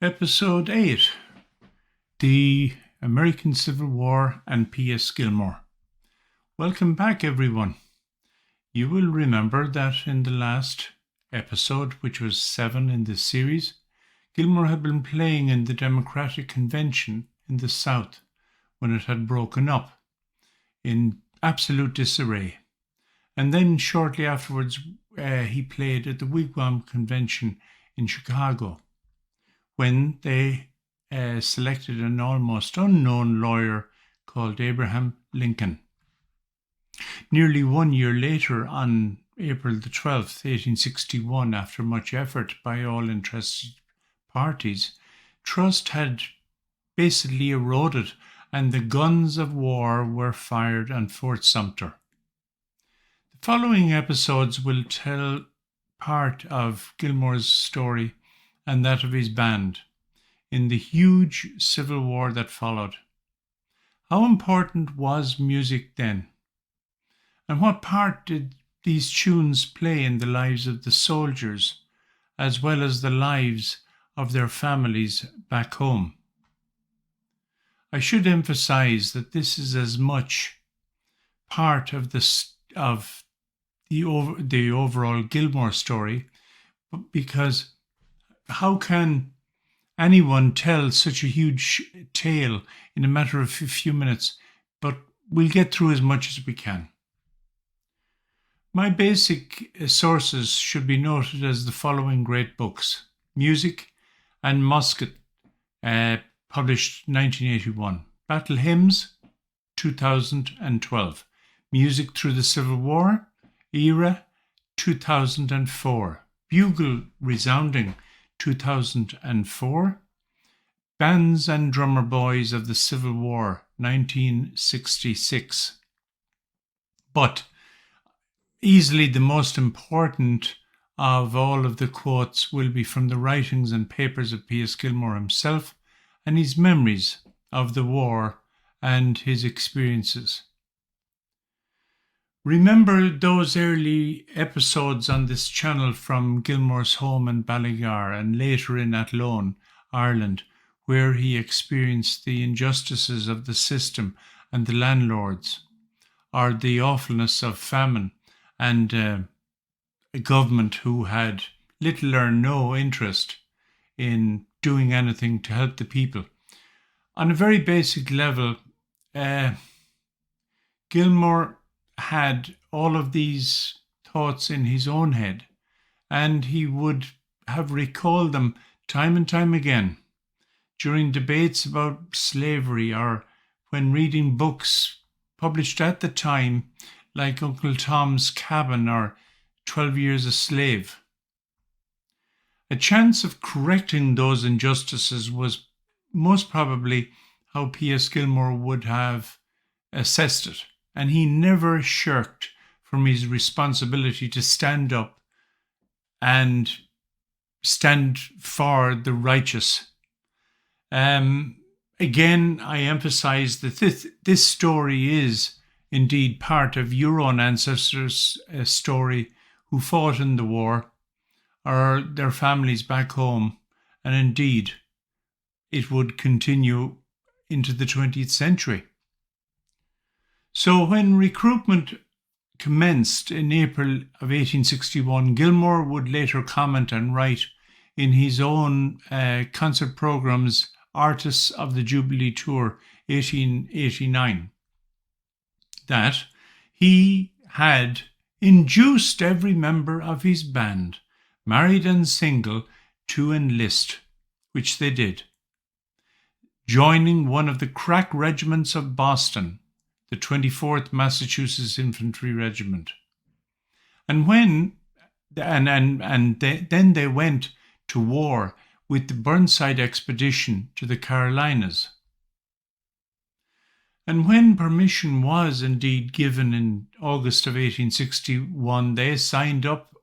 Episode 8 The American Civil War and P.S. Gilmore. Welcome back, everyone. You will remember that in the last episode, which was 7 in this series, Gilmore had been playing in the Democratic Convention in the South when it had broken up in absolute disarray. And then shortly afterwards, he played at the Wigwam Convention in Chicago, when they selected an almost unknown lawyer called Abraham Lincoln. Nearly 1 year later, on April the 12th, 1861, after much effort by all interested parties, trust had basically eroded and the guns of war were fired on Fort Sumter. The following episodes will tell part of Gilmore's story and that of his band in the huge civil war that followed. How important was music then? And what part did these tunes play in the lives of the soldiers, as well as the lives of their families back home? I should emphasize that this is as much part of the overall Gilmore story, because how can anyone tell such a huge tale in a matter of a few minutes? But we'll get through as much as we can. My basic sources should be noted as the following great books: Music and Musket, published 1981. Battle Hymns, 2012. Music Through the Civil War, Era, 2004. Bugle Resounding, 2004. Bands and Drummer Boys of the Civil War, 1966. But easily the most important of all of the quotes will be from the writings and papers of P.S. Gilmore himself and his memories of the war and his experiences. Remember those early episodes on this channel from Gilmore's home in Ballygar and later in Athlone, Ireland, where he experienced the injustices of the system and the landlords, or the awfulness of famine and a government who had little or no interest in doing anything to help the people. On a very basic level, Gilmore had all of these thoughts in his own head, and he would have recalled them time and time again during debates about slavery or when reading books published at the time like Uncle Tom's Cabin or 12 Years a Slave. A chance of correcting those injustices was most probably how P.S. Gilmore would have assessed it. And he never shirked from his responsibility to stand up and stand for the righteous. Again, I emphasize that this story is indeed part of your own ancestors' story who fought in the war or their families back home. And indeed, it would continue into the 20th century. So when recruitment commenced in April of 1861, Gilmore would later comment and write in his own concert programs, Artists of the Jubilee Tour 1889, that he had induced every member of his band, married and single, to enlist, which they did, joining one of the crack regiments of Boston, the 24th Massachusetts Infantry Regiment. And then they went to war with the Burnside Expedition to the Carolinas. And when permission was indeed given in August of 1861, they signed up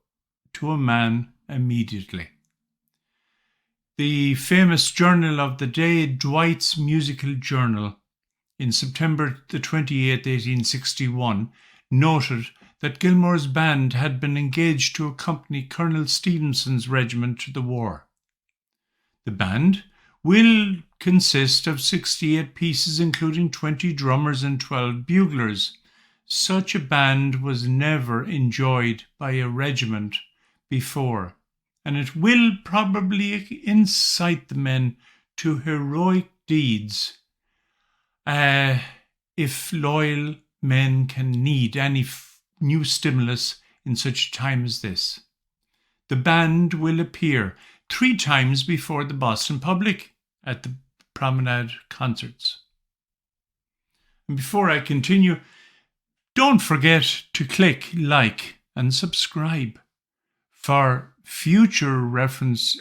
to a man immediately. The famous journal of the day, Dwight's Musical Journal, in September the 28th, 1861, noted that Gilmore's band had been engaged to accompany Colonel Stevenson's regiment to the war. The band will consist of 68 pieces, including 20 drummers and 12 buglers. Such a band was never enjoyed by a regiment before, and it will probably incite the men to heroic deeds if loyal men can need any new stimulus in such a time as this. The band will appear 3 times before the Boston public at the Promenade concerts. And before I continue, don't forget to click like and subscribe for future videos.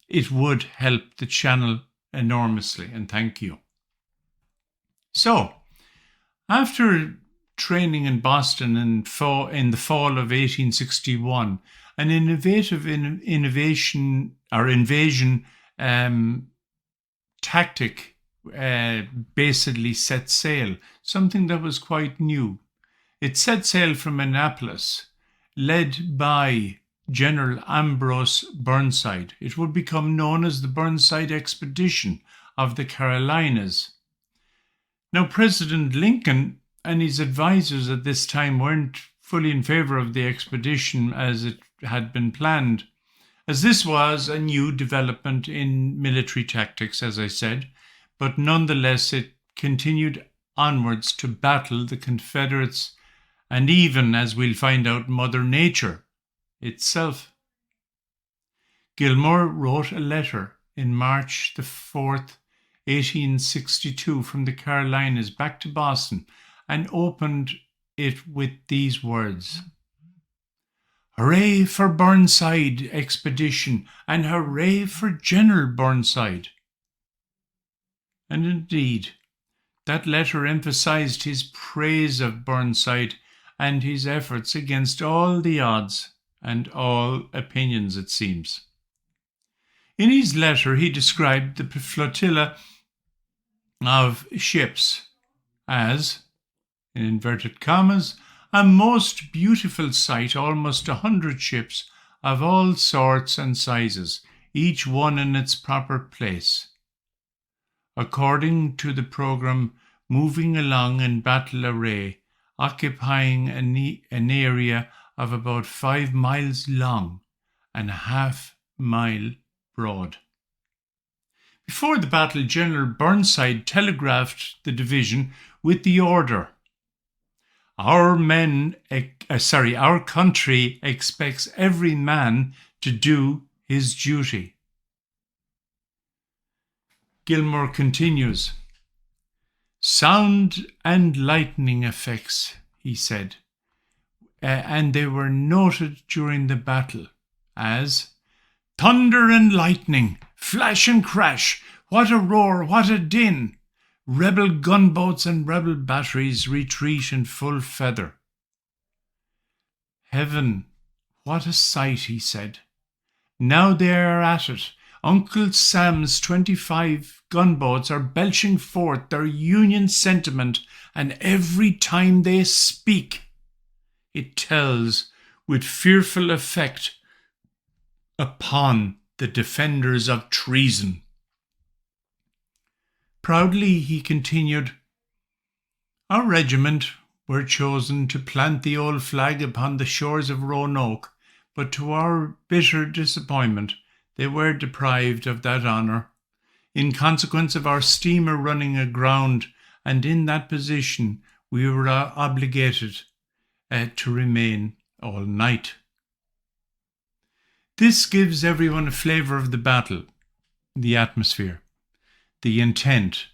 It would help the channel enormously, and thank you. So, after training in Boston in the fall of 1861, an innovative invasion tactic basically set sail, something that was quite new. It set sail from Annapolis, led by General Ambrose Burnside. It would become known as the Burnside Expedition of the Carolinas. Now, President Lincoln and his advisors at this time weren't fully in favor of the expedition as it had been planned, as this was a new development in military tactics, as I said, but nonetheless it continued onwards to battle the Confederates and even, as we'll find out, Mother Nature itself. Gilmore wrote a letter in March the 4th, 1862 from the Carolinas back to Boston and opened it with these words: "Hooray for Burnside Expedition and hooray for General Burnside." And indeed, that letter emphasized his praise of Burnside and his efforts against all the odds and all opinions, it seems. In his letter, he described the flotilla of ships as, in inverted commas, a most beautiful sight, almost 100 ships of all sorts and sizes, each one in its proper place, according to the program, moving along in battle array, occupying an area of about 5 miles long and a half-mile broad. Before the battle, General Burnside telegraphed the division with the order: Our country expects every man to do his duty." Gilmore continues, "Sound and lightning effects," he said, and they were noted during the battle as thunder and lightning, flash and crash, what a roar, what a din. Rebel gunboats and rebel batteries retreat in full feather. Heaven, what a sight, he said. Now they are at it. Uncle Sam's 25 gunboats are belching forth their Union sentiment, and every time they speak, it tells with fearful effect upon the defenders of treason. Proudly he continued, "Our regiment were chosen to plant the old flag upon the shores of Roanoke, but to our bitter disappointment they were deprived of that honour, in consequence of our steamer running aground, and in that position we were obligated to remain all night." This gives everyone a flavour of the battle, the atmosphere, the intent,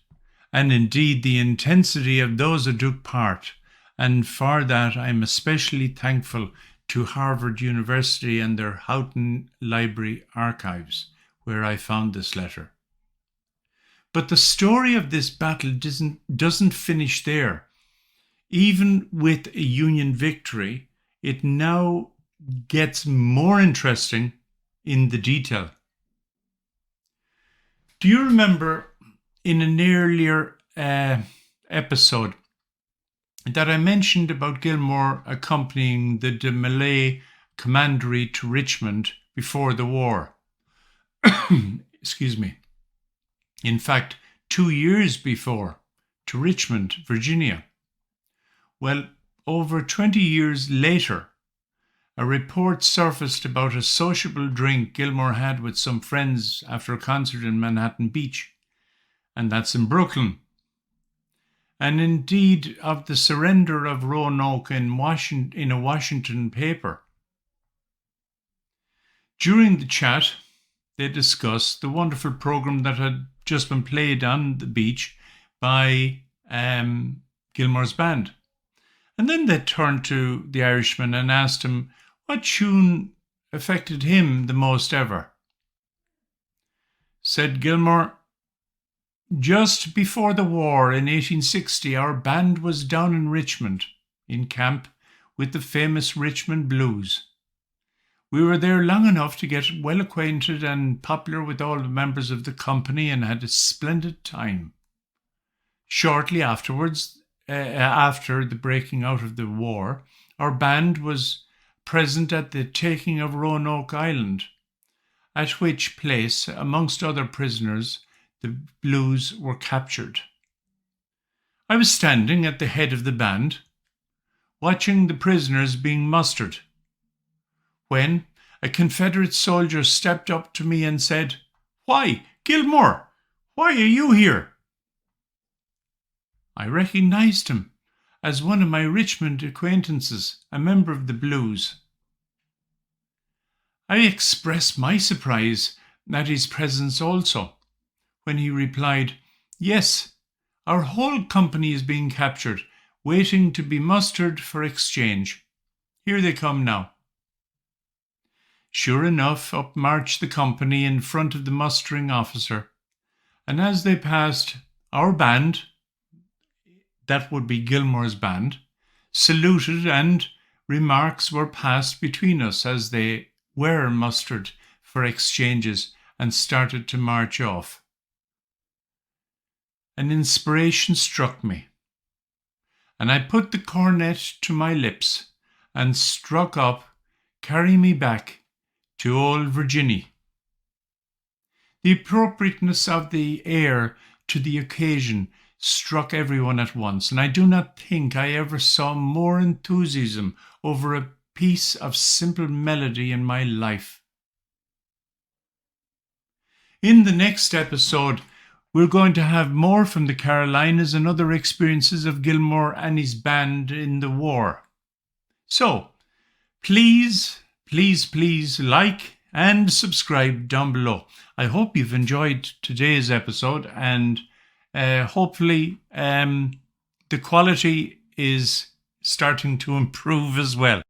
and indeed the intensity of those who took part, and for that I am especially thankful to Harvard University and their Houghton Library archives, where I found this letter. But the story of this battle doesn't finish there. Even with a Union victory, it now gets more interesting in the detail. Do you remember in an earlier episode that I mentioned about Gilmore accompanying the de Malay commandery to Richmond before the war? excuse me, in fact, 2 years before, to Richmond, Virginia. Well, over 20 years later, a report surfaced about a sociable drink Gilmore had with some friends after a concert in Manhattan Beach, and that's in Brooklyn. And indeed of the surrender of Roanoke in a Washington paper. During the chat, they discussed the wonderful program that had just been played on the beach by Gilmore's Band. And then they turned to the Irishman and asked him what tune affected him the most ever. Said Gilmore, "Just before the war in 1860, our band was down in Richmond, in camp with the famous Richmond Blues. We were there long enough to get well acquainted and popular with all the members of the company and had a splendid time. Shortly afterwards, after the breaking out of the war, our band was present at the taking of Roanoke Island, at which place, amongst other prisoners, the Blues were captured. I was standing at the head of the band, watching the prisoners being mustered, when a Confederate soldier stepped up to me and said, 'Why, Gilmore, why are you here?' I recognized him as one of my Richmond acquaintances, a member of the Blues. I expressed my surprise at his presence also, when he replied, 'Yes, our whole company is being captured, waiting to be mustered for exchange. Here they come now.' Sure enough, up marched the company in front of the mustering officer, and as they passed, our band, that would be Gilmore's Band, saluted, and remarks were passed between us as they were mustered for exchanges and started to march off. An inspiration struck me, and I put the cornet to my lips and struck up 'Carry Me Back' to old Virginia. The appropriateness of the air to the occasion struck everyone at once, and I do not think I ever saw more enthusiasm over a piece of simple melody in my life. In the next episode, we're going to have more from the Carolinas and other experiences of Gilmore and his band in the war. So, please like and subscribe down below. I hope you've enjoyed today's episode, and hopefully the quality is starting to improve as well.